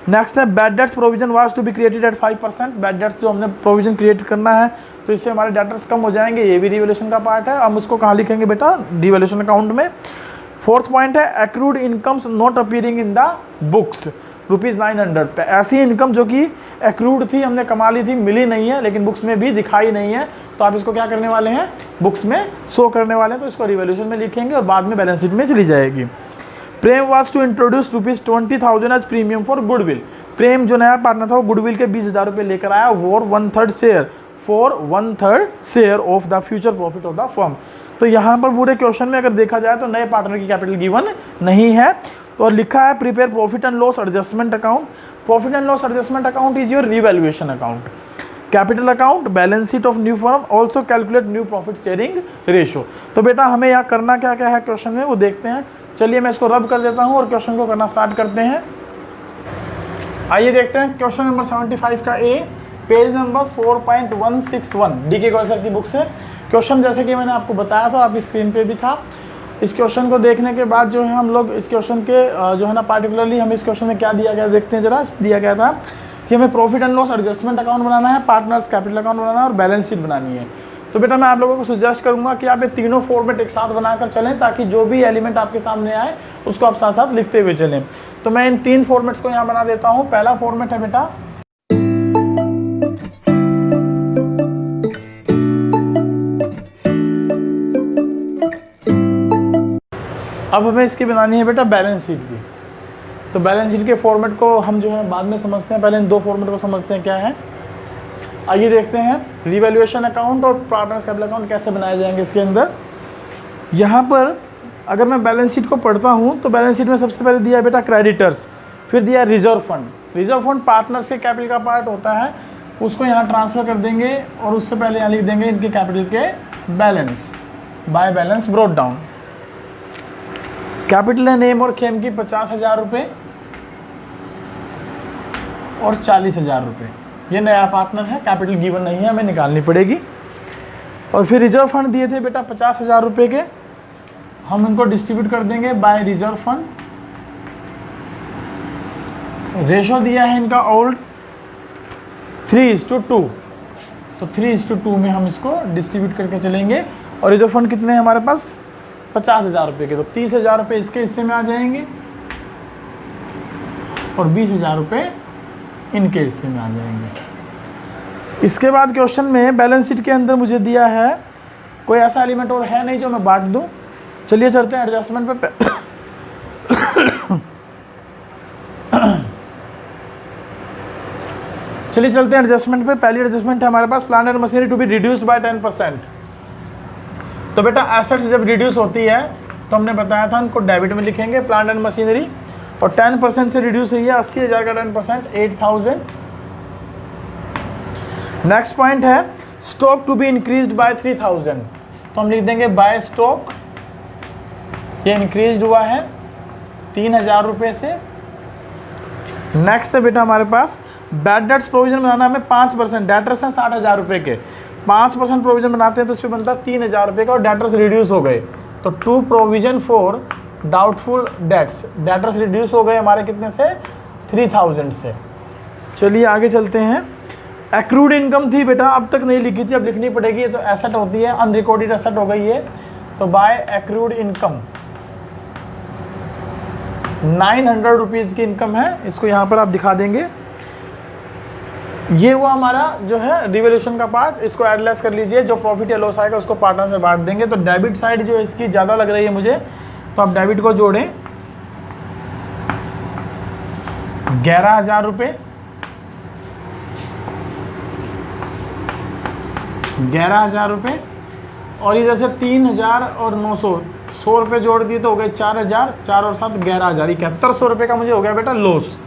नेक्स्ट है bad debts provision was to be created at 5%। Bad debts जो हमने प्रोविजन क्रिएट करना है तो इससे हमारे डेटर्स कम हो जाएंगे, ये भी रिवैल्यूएशन का पार्ट है। हम उसको कहाँ लिखेंगे बेटा, रिवैल्यूएशन अकाउंट में। फोर्थ पॉइंट है accrued incomes not appearing in the books ₹900 पे, ऐसी इनकम जो कि एक्रूड थी, हमने कमा ली थी, मिली नहीं है लेकिन बुक्स में भी दिखाई नहीं है, तो आप इसको क्या करने वाले हैं, बुक्स में शो करने वाले हैं, तो इसको रिवैल्यूएशन में लिखेंगे और बाद में बैलेंस शीट में चली जाएगी। Prem was to introduce ₹20,000 as premium for goodwill. Prem जो नया पार्टनर था वो गुडविल के 20,000 रुपये लेकर आया for 1/3 share of the future profit of the firm. तो यहाँ पर पूरे क्वेश्चन में अगर देखा जाए तो नए पार्टनर की कैपिटल गिवन नहीं है। तो और लिखा है prepare profit and loss adjustment account. Profit and loss adjustment account is your revaluation account. Capital account, balance sheet of new firm, also calculate new profit sharing ratio. तो बेटा हमें यहाँ करना क्या क्या है क्वेश्चन में वो देखते हैं। चलिए मैं इसको रब कर देता हूँ और क्वेश्चन को करना स्टार्ट करते हैं। आइए देखते हैं क्वेश्चन नंबर 75 का A, page number 4.161 DK Goyal sir की बुक से। क्वेश्चन जैसे कि मैंने आपको बताया था, आपकी स्क्रीन पे भी था। इस क्वेश्चन को देखने के बाद जो है हम लोग इस क्वेश्चन के जो है ना पार्टिकुलरली हमें इस क्वेश्चन में क्या दिया गया देखते हैं जरा। दिया गया था कि हमें profit and loss adjustment account बनाना है, पार्टनर्स कैपिटल अकाउंट बनाना है और बैलेंस शीट बनानी है। तो बेटा मैं आप लोगों को सजेस्ट करूंगा कि आप ये तीनों फॉर्मेट एक साथ बनाकर चलें ताकि जो भी एलिमेंट आपके सामने आए उसको आप साथ साथ लिखते हुए चलें। तो मैं इन 3 फॉर्मेट्स को यहाँ बना देता हूँ। पहला फॉर्मेट है बेटा अब हमें इसकी बनानी है बेटा बैलेंस शीट की। तो बैलेंस शीट के फॉर्मेट को हम जो है बाद में समझते हैं, पहले इन 2 फॉर्मेट को समझते हैं क्या है। आइए देखते हैं रिवैल्यूएशन अकाउंट और पार्टनर्स कैपिटल अकाउंट कैसे बनाए जाएंगे इसके अंदर। यहाँ पर अगर मैं बैलेंस शीट को पढ़ता हूँ तो बैलेंस शीट में सबसे पहले दिया है बेटा क्रेडिटर्स, फिर दिया है reserve fund. Reserve fund partners के कैपिटल का पार्ट होता है, उसको यहाँ ट्रांसफ़र कर देंगे और उससे पहले यहाँ लिख देंगे इनके कैपिटल के balance, by balance brought down. Capital है नेम और खेम की 50,000 रुपये और 40,000 रुपये। ये नया पार्टनर है, कैपिटल गिवन नहीं है, हमें निकालनी पड़ेगी। और फिर रिजर्व फंड दिए थे बेटा 50,000 रुपये के, हम इनको डिस्ट्रीब्यूट कर देंगे बाय रिजर्व फंड। रेशो दिया है इनका ओल्ड 3:2, तो 3:2 में हम इसको डिस्ट्रीब्यूट करके चलेंगे। और रिजर्व फंड कितने हैं हमारे पास, 50,000 रुपये के, तो 30,000 रुपये इसके हिस्से में आ जाएंगे और 20,000 रुपये इनके हिस्से में आ जाएंगे। इसके बाद क्वेश्चन में बैलेंस शीट के अंदर मुझे दिया है कोई ऐसा एलिमेंट और है नहीं जो मैं बांट दूं। चलिए चलते हैं एडजस्टमेंट पे। चलिए चलते हैं एडजस्टमेंट पे। पहली एडजस्टमेंट है हमारे पास plant and machinery to be reduced by 10%। तो बेटा एसेट्स जब रिड्यूस होती है तो हमने बताया था उनको डेबिट में लिखेंगे प्लांट एंड मशीनरी, और 10% से रिड्यूस हुई है 80,000 का 10% 8,000। नेक्स्ट पॉइंट है stock to be increased by 3,000, तो हम लिख देंगे बाय स्टॉक, ये इंक्रीज हुआ है 3,000 रुपये से। नेक्स्ट है बेटा हमारे पास बैड डेट्स प्रोविजन बनाना हमें 5%, डेटर्स हैं 60,000 रुपये के, 5% प्रोविजन बनाते हैं तो इस पर बनता है 3,000 रुपये का, और डेटर्स रिड्यूस हो गए तो to provision for doubtful debts, debtors reduce हो गए हमारे कितने से, 3,000 से। चलिए आगे चलते हैं। एक्रूड इनकम थी बेटा, अब तक नहीं लिखी थी, अब लिखनी पड़ेगी। ये तो एसेट होती है, अनरिकॉर्डेड एसेट हो गई है। तो बाय एक्रूड इनकम 900 रुपीज़ की इनकम है, इसको यहाँ पर आप दिखा देंगे। ये वो हमारा जो है रिवोल्यूशन का पार्ट, इसको एडलेस कर लीजिए। जो प्रॉफिट या लॉस आएगा उसको पार्टनर से बांट देंगे। तो डेबिट साइड जो है इसकी ज़्यादा लग रही है मुझे, तो आप डेबिट को जोड़ें 11,000 रुपये, 11,000 रुपये, और इधर से 3,000 और 900, 100 रुपये जोड़ दिए तो हो गए 4,000, 4 और 7 11,000, 7100 रुपये का मुझे हो गया बेटा लॉस।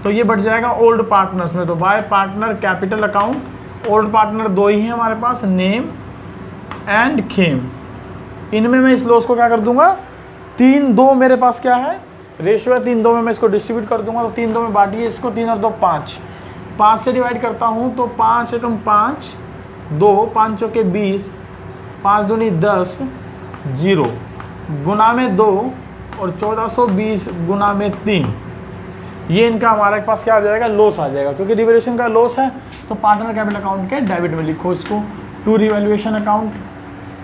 तो ये बढ़ जाएगा ओल्ड पार्टनर्स में। तो bye partner capital account, old partner 2 ही हैं हमारे पास, नेम एंड खेम। इनमें मैं इस लॉस को क्या कर दूंगा, 3-2 मेरे पास क्या है रेशियो है, 3-2 में मैं इसको डिस्ट्रीब्यूट कर दूंगा। तो 3-2 में बांटिए इसको, 3 और 2 5, 5 से डिवाइड करता हूँ तो 5 एकम 5, 2 5 चौके 20, 5 दूनी 10, 0 गुना में 2 और 1420 गुना में 3, ये इनका हमारे पास क्या आ जाएगा, लॉस आ जाएगा। क्योंकि रिवैल्यूएशन का लॉस है तो पार्टनर कैपिटल अकाउंट के डेबिट में लिखो इसको, टू रिवैल्यूएशन अकाउंट।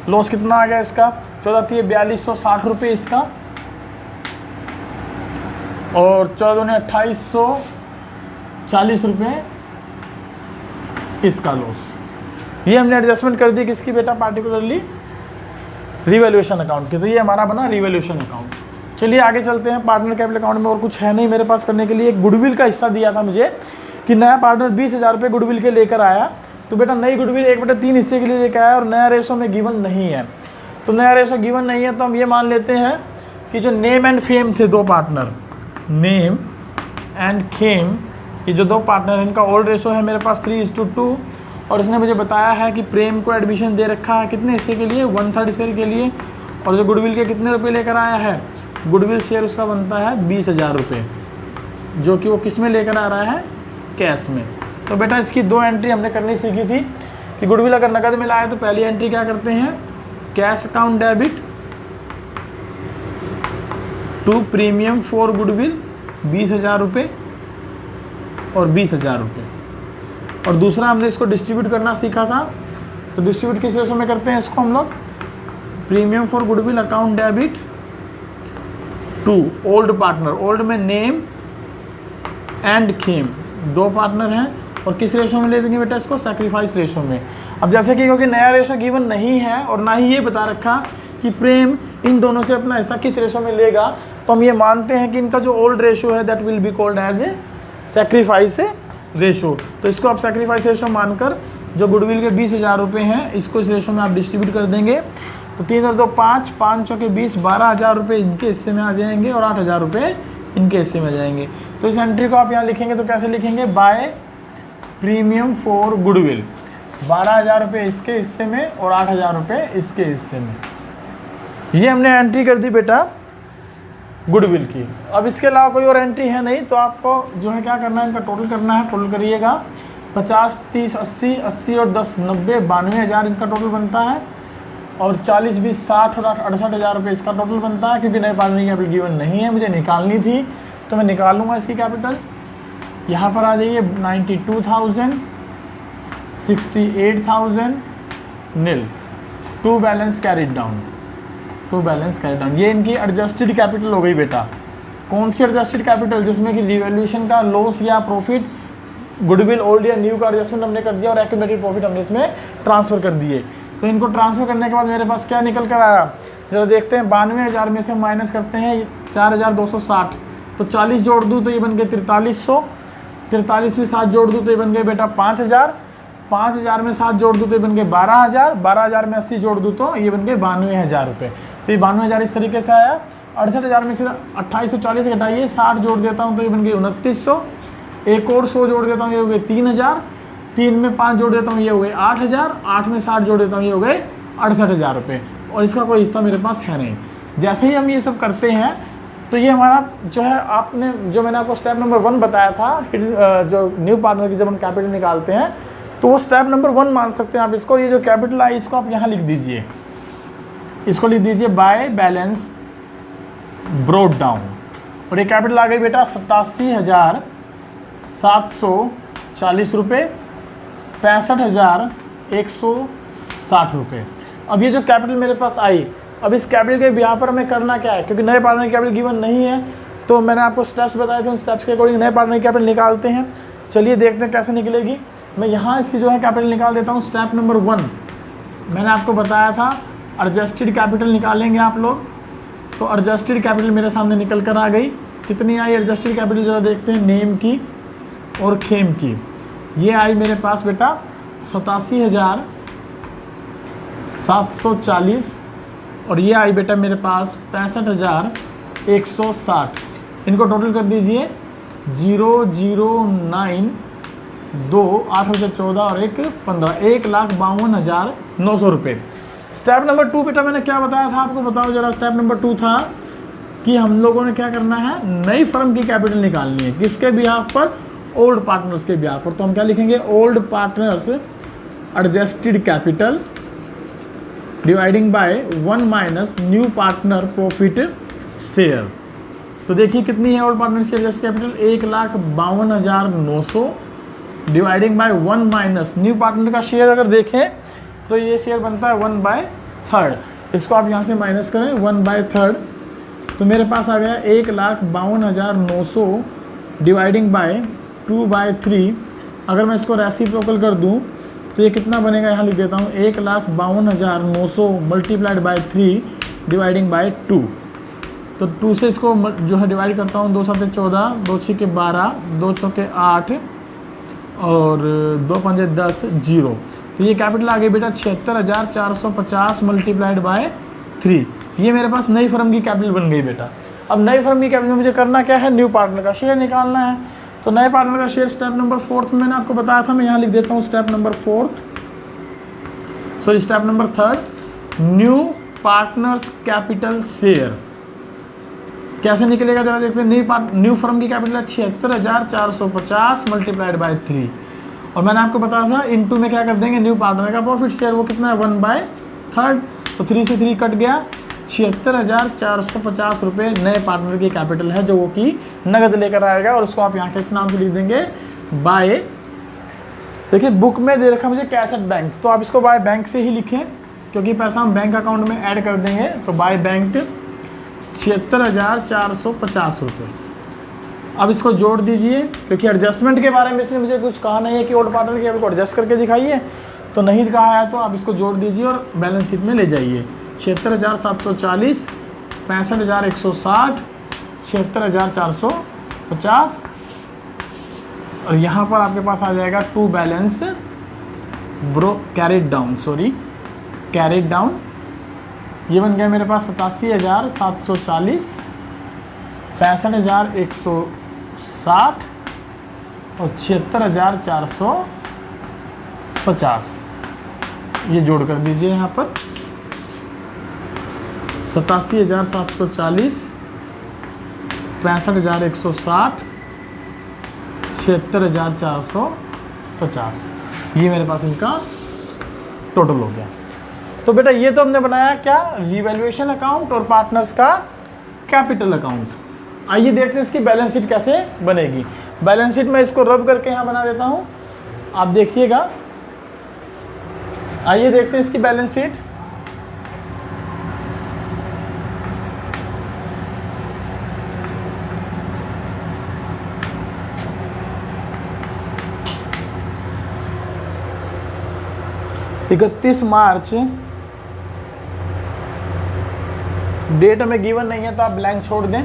लॉस कितना आ गया इसका, 4260 रुपये इसका, और 2840 रुपये इसका लॉस। ये हमने एडजस्टमेंट कर दी किसकी बेटा, पार्टिकुलरली रिवैल्यूएशन अकाउंट की। तो ये हमारा बना रिवैल्यूएशन अकाउंट। चलिए आगे चलते हैं। पार्टनर कैपिटल अकाउंट में और कुछ है नहीं मेरे पास करने के लिए। एक गुडविल का हिस्सा दिया था मुझे कि नया पार्टनर 20,000 रुपये गुडविल के लेकर आया, तो बेटा नई गुडविल 1/3 हिस्से के लिए लेकर आया और नया रेशो में गिवन नहीं है। तो नया रेशो गिवन नहीं है तो हम ये मान लेते हैं कि जो नेम एंड फेम थे 2 पार्टनर, नेम एंड खेम, ये जो 2 पार्टनर इनका ओल्ड रेशो है मेरे पास 3:2, और इसने मुझे बताया है कि प्रेम को एडमिशन दे रखा है कितने हिस्से के लिए, 1/3 शेयर के लिए, और जो गुडविल के कितने रुपये लेकर आया है, गुडविल शेयर उसका बनता है 20,000 रुपये, जो कि वो किस में लेकर आ रहा है, कैश में। तो बेटा इसकी 2 एंट्री हमने करनी सीखी थी कि गुडविल अगर नकद में लाए तो पहली एंट्री क्या करते हैं, cash account debit to premium for goodwill 20,000 रुपये और 20,000 रुपये। और दूसरा हमने इसको डिस्ट्रीब्यूट करना सीखा था, तो डिस्ट्रीब्यूट किस रेशो में करते हैं इसको हम लोग, premium for goodwill account debit to old partner, old में नेम एंड खेम 2 पार्टनर हैं, और किस रेशो में ले देंगे बेटा इसको, सैक्रिफाइस रेशो में। अब जैसे कि क्योंकि नया रेशो गिवन नहीं है और ना ही ये बता रखा कि प्रेम इन दोनों से अपना हिस्सा किस रेशो में लेगा, तो हम ये मानते हैं कि इनका जो ओल्ड रेशो है that will be called as a sacrifice ratio. तो इसको आप सैक्रिफाइस रेशो मानकर जो गुडविल के 20,000 रुपये हैं इसको इस रेशो में आप डिस्ट्रीब्यूट कर देंगे। तो 3 और 2 5, 5 चौके 20, 12,000 रुपये इनके हिस्से में आ जाएंगे और 8,000 रुपये इनके हिस्से में जाएंगे। तो इस एंट्री को आप यहाँ लिखेंगे तो कैसे लिखेंगे, बाय प्रीमियम फॉर गुडविल 12,000 रुपये इसके हिस्से में और 8,000 रुपये इसके हिस्से में। ये हमने एंट्री कर दी बेटा गुडविल की। अब इसके अलावा कोई और एंट्री है नहीं, तो आपको जो है क्या करना है, इनका टोटल करना है। टोटल करिएगा 50, 30, 80, 80 और 10, 90, 92,000 इनका टोटल बनता है, और 40, 20, 60 और 68,000 रुपये इसका टोटल बनता है। क्योंकि नए पार्टनर की कैपिटल गिवन नहीं है, मुझे निकालनी थी तो मैं निकाल लूँगा इसकी कैपिटल। यहाँ पर आ जाइए 92,000, 68,000 nil, to balance carried down, to balance carried down. ये इनकी एडजस्टेड कैपिटल हो गई बेटा। कौन सी एडजस्टेड कैपिटल, जिसमें कि रिवैल्यूएशन का लॉस या प्रॉफिट, गुडविल ओल्ड या न्यू का एडजस्टमेंट हमने कर दिया और एक्यूमुलेटेड प्रॉफिट हमने इसमें ट्रांसफर कर दिए। तो इनको ट्रांसफर करने के बाद मेरे पास क्या निकल कर आया, जरा देखते हैं। 92,000 में से माइनस करते हैं 4,260, तो 40 जोड़ दूँ तो ये बन गए 4300, 43 में 7 जोड़ दूँ तो ये बन गए बेटा 5,000, 5,000 में 7 जोड़ दूँ तो ये बन गए 12,000, 12,000 में 80 जोड़ दूँ तो ये बन गए 92,000 रुपये। तो ये 92,000 इस तरीके से आया। 68,000 में से 2840 घटाइए, 60 जोड़ देता हूँ तो ये बन गई 2900, एक और 100 जोड़ देता हूँ ये हो गए 3,000, 3 में 5 जोड़ देता हूँ ये हो गए 8,000, 8 में 60 जोड़ देता हूँ ये हो गए 68,000 रुपये, और इसका कोई हिस्सा मेरे पास है नहीं। जैसे ही हम ये सब करते हैं तो ये हमारा जो है, आपने जो मैंने आपको स्टेप नंबर 1 बताया था, जो न्यू पार्टनर की जब हम कैपिटल निकालते हैं तो वो स्टेप नंबर 1 मान सकते हैं आप इसको। ये जो कैपिटल आई इसको आप यहाँ लिख दीजिए, इसको लिख दीजिए बाय बैलेंस ब्रोट डाउन। और ये कैपिटल आ गई बेटा 87,740 रुपये, 65,160 रुपये। अब ये जो कैपिटल मेरे पास आई, अब इस कैपिटल के ब्याह पर हमें करना क्या है, क्योंकि नए पार्टनर की कैपिटल गिवन नहीं है, तो मैंने आपको स्टेप्स बताए थे, उन स्टेप्स के अकॉर्डिंग नए पार्टनर की कैपिटल निकालते हैं। चलिए देखते हैं कैसे निकलेगी। मैं यहाँ इसकी जो है कैपिटल निकाल देता हूँ। स्टेप नंबर 1 मैंने आपको बताया था, एडजस्टेड कैपिटल निकालेंगे आप लोग। तो एडजस्टेड कैपिटल मेरे सामने निकल कर आ गई। कितनी आई एडजस्टेड कैपिटल, ज़रा देखते हैं, नेम की और खेम की। ये आई मेरे पास बेटा 87,740 और ये आई बेटा मेरे पास 65,160। इनको टोटल कर दीजिए 009 2 8 14 और 1 15, 1,52,900 रुपये। स्टेप नंबर 2 बेटा मैंने क्या बताया था आपको, बताओ जरा। स्टेप नंबर 2 था कि हम लोगों ने क्या करना है, नई फर्म की कैपिटल निकालनी है। किसके बिहाफ पर, ओल्ड पार्टनर्स के बिहाफ पर। तो हम क्या लिखेंगे, old partners adjusted capital dividing by 1 minus new partner profit share. तो देखिए कितनी है ओल्ड पार्टनर्स की adjusted capital, 1,52,900 dividing by 1 minus new partner का शेयर अगर देखें तो ये शेयर बनता है 1/3। इसको आप यहाँ से माइनस करें 1/3, तो मेरे पास आ गया 1,52,900 डिवाइडिंग बाय 2/3। अगर मैं इसको रेसिप्रोकल कर दूँ तो ये कितना बनेगा, यहाँ लिख देता हूँ 1,52,900 मल्टीप्लाइड बाय 3 डिवाइडिंग बाय 2। तो 2 से इसको जो है डिवाइड करता हूँ, 2 7 14, 2 6 12, 2 चौके 8 और 2 5 10 0। तो ये कैपिटल आ गई बेटा 76,450 मल्टीप्लाइड बाय 3। ये मेरे पास नई फर्म की कैपिटल बन गई बेटा। अब नई फर्म की कैपिटल में मुझे करना क्या है, न्यू पार्टनर का शेयर निकालना है। तो नए पार्टनर का शेयर स्टेप नंबर 4 में मैंने आपको बताया था, मैं यहाँ लिख देता हूँ step number 4, sorry step number 3, new partners capital share. कैसे निकलेगा जरा देखते हैं। न्यू फर्म की कैपिटल है 76,450 मल्टीप्लाइड बाय 3 और मैंने आपको बताया था इनटू में क्या कर देंगे, न्यू पार्टनर का प्रॉफिट शेयर, वो कितना है 1/3। तो 3 से 3 कट गया, 76,450 रुपये नए पार्टनर की कैपिटल है, जो वो कि नगद लेकर आएगा। और उसको आप यहाँ के इस नाम से लिख देंगे बाय, देखिए बुक में दे रखा मुझे कैसेट बैंक, तो आप इसको बाय बैंक से ही लिखें क्योंकि पैसा हम बैंक अकाउंट में ऐड कर देंगे। तो बाय बैंक 76,450 रुपये। अब इसको जोड़ दीजिए, क्योंकि एडजस्टमेंट के बारे में इसने मुझे कुछ कहा नहीं है कि ओल्ड पार्टनर की कैपिटल को एडजस्ट करके दिखाइए, तो नहीं कहा है। तो आप इसको जोड़ दीजिए और बैलेंस शीट में ले जाइए। 76,740, 65,160, 76,450 और यहाँ पर आपके पास आ जाएगा to balance carried down, carried down. ये बन गया मेरे पास 87,740, 65,160 और 76,450। ये जोड़ कर दीजिए यहाँ पर 87,740, 65,160, 76,450। ये मेरे पास इनका टोटल हो गया। तो बेटा ये तो हमने बनाया क्या, रिवैल्यूएशन अकाउंट और पार्टनर्स का कैपिटल अकाउंट। आइए देखते हैं इसकी बैलेंस शीट कैसे बनेगी। बैलेंस शीट में इसको रब करके यहाँ बना देता हूँ, आप देखिएगा। आइए देखते हैं इसकी बैलेंस शीट। इकतीस मार्च, डेट हमें गिवन नहीं है तो आप ब्लैंक छोड़ दें।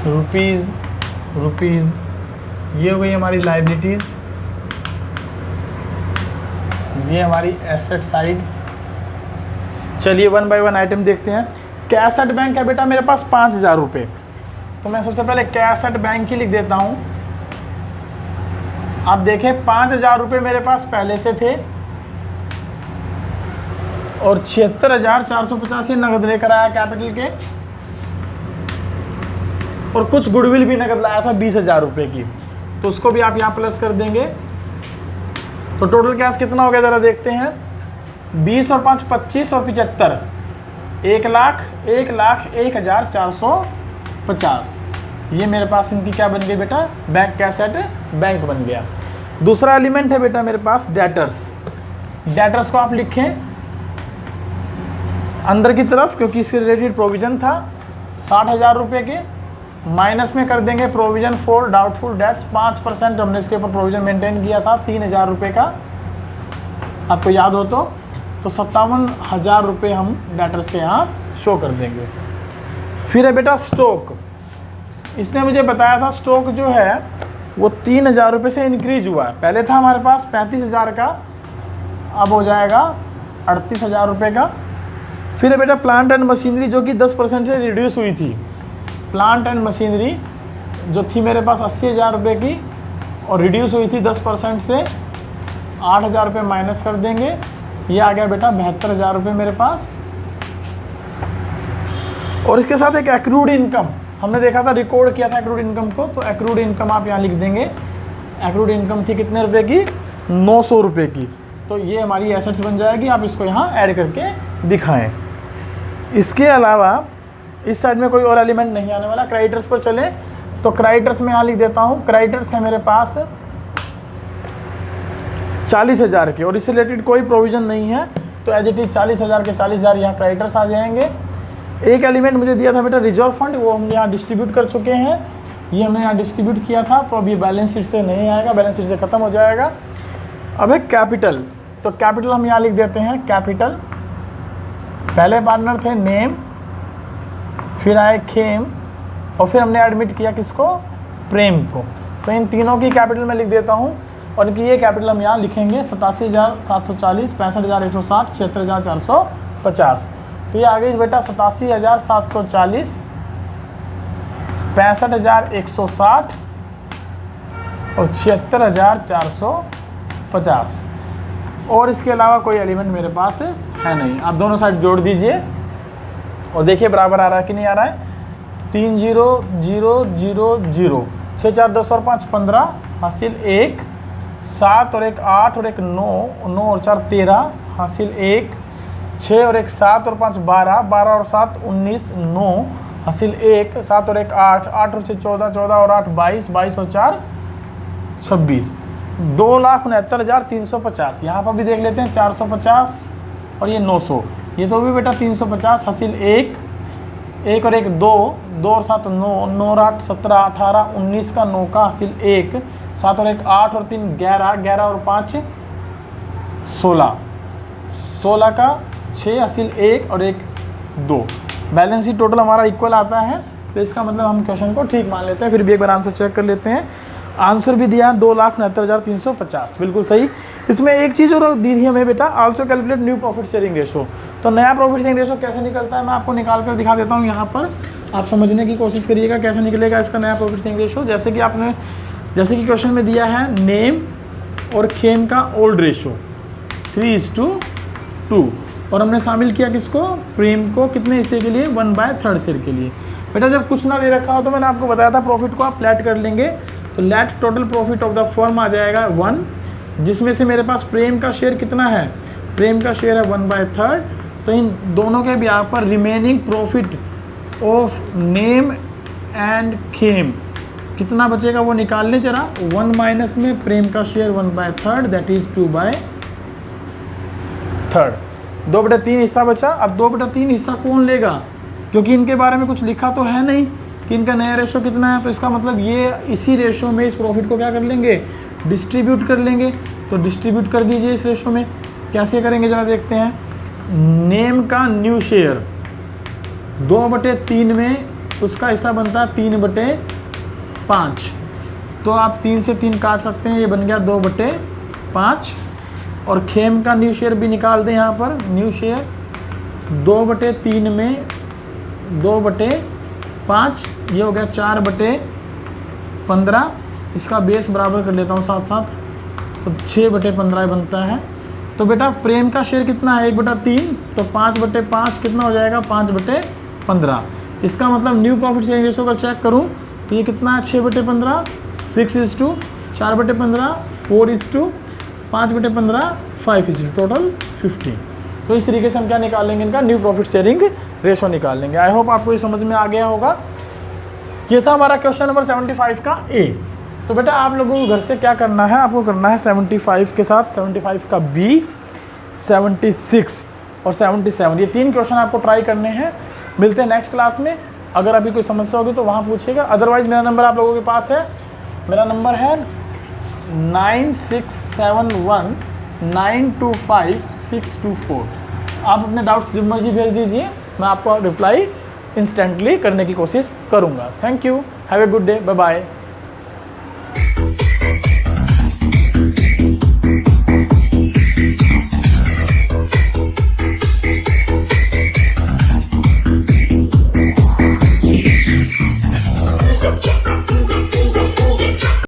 रुपीज़ ये हो गई हमारी लाइबिलिटीज़, ये हमारी एसेट साइड। चलिए 1 बाय 1 आइटम देखते हैं। कैसेट बैंक है बेटा मेरे पास 5,000 रुपये, तो मैं सबसे पहले कैसेट बैंक ही लिख देता हूँ। आप देखें 5,000 रुपये मेरे पास पहले से थे, और 76,450 ये नगद लेकर आया कैपिटल के, और कुछ गुडविल भी नगद लाया था 20,000 रुपये की, तो उसको भी आप यहाँ प्लस कर देंगे। तो टोटल कैश कितना हो गया ज़रा देखते हैं। 20 और 5 25 और 75 1,01,0450। ये मेरे पास इनकी क्या बन गई बेटा, बैंक कैश एट बैंक बन गया। दूसरा एलिमेंट है बेटा मेरे पास डेटर्स। डेटर्स को आप लिखें अंदर की तरफ, क्योंकि इससे रिलेटेड प्रोविजन था 60,000 रुपये के, माइनस में कर देंगे प्रोविजन फॉर डाउटफुल डेट्स 5% हमने इसके ऊपर प्रोविजन मेंटेन किया था 3,000 रुपये का, आपको याद हो तो 57,000 रुपये हम डेटर्स के यहाँ शो कर देंगे। फिर है बेटा स्टॉक। इसने मुझे बताया था स्टॉक जो है वो 3,000 रुपये से इंक्रीज हुआ है। पहले था हमारे पास 35,000 का, अब हो जाएगा 38,000 रुपये का। फिर है बेटा प्लांट एंड मशीनरी जो कि 10% से रिड्यूस हुई थी। प्लांट एंड मशीनरी जो थी मेरे पास 80,000 रुपये की और रिड्यूस हुई थी 10% से, 8,000 रुपये माइनस कर देंगे, ये आ गया बेटा 72,000 रुपये मेरे पास। और इसके साथ एक एक्रूड इनकम हमने देखा था, रिकॉर्ड किया था एक्रूड इनकम को, तो एक्रूड इनकम आप यहाँ लिख देंगे। एक्रूड इनकम थी कितने रुपए की, 900 रुपये की। तो ये हमारी एसेट्स बन जाएगी, आप इसको यहाँ ऐड करके दिखाएं। इसके अलावा इस साइड में कोई और एलिमेंट नहीं आने वाला। क्रेडिटर्स पर चले तो क्रेडिटर्स में यहाँ लिख देता हूँ, क्रेडिटर्स है मेरे पास 40,000 के और इससे रिलेटेड कोई प्रोविज़न नहीं है, तो एज इट इज 40,000 के 40,000 यहाँ क्रेडिटर्स आ जाएंगे। एक एलिमेंट मुझे दिया था बेटा रिजर्व फंड, वो हम यहाँ डिस्ट्रीब्यूट कर चुके हैं, ये हमने यहाँ डिस्ट्रीब्यूट किया था, तो अभी बैलेंस शीट से नहीं आएगा, बैलेंस शीट से ख़त्म हो जाएगा। अब है कैपिटल, तो कैपिटल हम यहाँ लिख देते हैं कैपिटल। पहले पार्टनर थे नेम, फिर आए खेम, और फिर हमने एडमिट किया किसको, प्रेम को। तो इन तीनों की कैपिटल में लिख देता हूँ, और इनकी ये कैपिटल हम यहाँ लिखेंगे 87,740, 65,160, 76,450। तो ये आ गई बेटा 87,740, 65,160 और 76,450। और इसके अलावा कोई एलिमेंट मेरे पास है नहीं। आप दोनों साइड जोड़ दीजिए और देखिए बराबर आ रहा है कि नहीं आ रहा है। 3 0 0 0 0, 6 4 10 और 5 15 हासिल 1, 7 और 1 8 और 1 9, 9 और 4 13 हासिल 1, 6 और 1 7 और 5 12, 12 और 7 19 9 हासिल 1, 7 और 1 8, 8 और 6 14, 14 और 8 22, 22 और 4 26, 2,69,350। यहाँ पर भी देख लेते हैं 450 और ये 900, ये तो भी बेटा 350 हासिल 1, 1 और 1 2, 2 और 7 9, 9 और 8 17 18 19 का 9 का हासिल 1, 7 और 1 8 और 3 11, 11 और 5 16, 16 का 6 हासिल 1 और 1 2। बैलेंस शीट टोटल हमारा इक्वल आता है, तो इसका मतलब हम क्वेश्चन को ठीक मान लेते हैं। फिर भी एक बार आंसर चेक कर लेते हैं। आंसर भी दिया है 2,69,350, बिल्कुल सही। इसमें एक चीज़ और दी थी हमें बेटा, also calculate new profit sharing ratio. तो नया प्रॉफिट शेयरिंग रेशो कैसे निकलता है मैं आपको निकाल कर दिखा देता हूँ यहाँ पर, आप समझने की कोशिश करिएगा कैसे निकलेगा इसका नया प्रॉफिट शेयरिंग रेशो। जैसे कि क्वेश्चन में दिया है नेम और खेम का ओल्ड रेशो 3:2, और हमने शामिल किया किसको, प्रेम को, कितने हिस्से के लिए, 1/3 शेयर के लिए। बेटा जब कुछ ना दे रखा हो तो मैंने आपको बताया था प्रॉफिट को आप फ्लैट कर लेंगे, तो let total profit of the firm आ जाएगा 1, जिसमें से मेरे पास प्रेम का शेयर कितना है, प्रेम का शेयर है 1/3। तो इन दोनों के भी यहाँ पर remaining profit of name and Khem कितना बचेगा वो निकाल लें जरा। 1 माइनस में प्रेम का शेयर 1/3, दैट इज 2/3, 2/3 हिस्सा बचा। अब 2/3 हिस्सा कौन लेगा, क्योंकि इनके बारे में कुछ लिखा तो है नहीं कि इनका नया रेशो कितना है, तो इसका मतलब ये इसी रेशो में इस प्रॉफिट को क्या कर लेंगे, डिस्ट्रीब्यूट कर लेंगे। तो डिस्ट्रीब्यूट कर दीजिए इस रेशो में, कैसे करेंगे जरा देखते हैं। नेम का न्यू शेयर 2/3 में उसका हिस्सा बनता है 3/5, तो आप 3 से 3 काट सकते हैं, ये बन गया 2/5। और खेम का न्यू शेयर भी निकाल दें यहाँ पर, न्यू शेयर 2/3 में 2/5, ये हो गया 4/15। इसका बेस बराबर कर लेता हूँ साथ साथ, तो 6/15 बनता है। तो बेटा प्रेम का शेयर कितना है 1/3, तो 5/5 कितना हो जाएगा 5/15। इसका मतलब न्यू प्रॉफिट शेयरिंग रेशो का चेक करूँ तो ये कितना है 6/15, 6:4/15, 4:5/15, 5 टोटल 15। तो इस तरीके से हम क्या निकालेंगे, इनका न्यू प्रॉफिट शेयरिंग रेशो निकाल लेंगे। आई होप आपको ये समझ में आ गया होगा। ये था हमारा क्वेश्चन नंबर 75 का ए। तो बेटा आप लोगों को घर से क्या करना है, आपको करना है 75 के साथ 75 का बी, 76 और 77, ये 3 क्वेश्चन आपको ट्राई करने हैं। मिलते हैं नेक्स्ट क्लास में। अगर अभी कोई समस्या होगी तो वहाँ पूछिएगा, अदरवाइज मेरा नंबर आप लोगों के पास है। मेरा नंबर है 9671925624। आप अपने डाउट्स जब मर्जी भेज दीजिए, मैं आपको रिप्लाई इंस्टेंटली करने की कोशिश करूँगा। Thank you, have a good day, bye bye.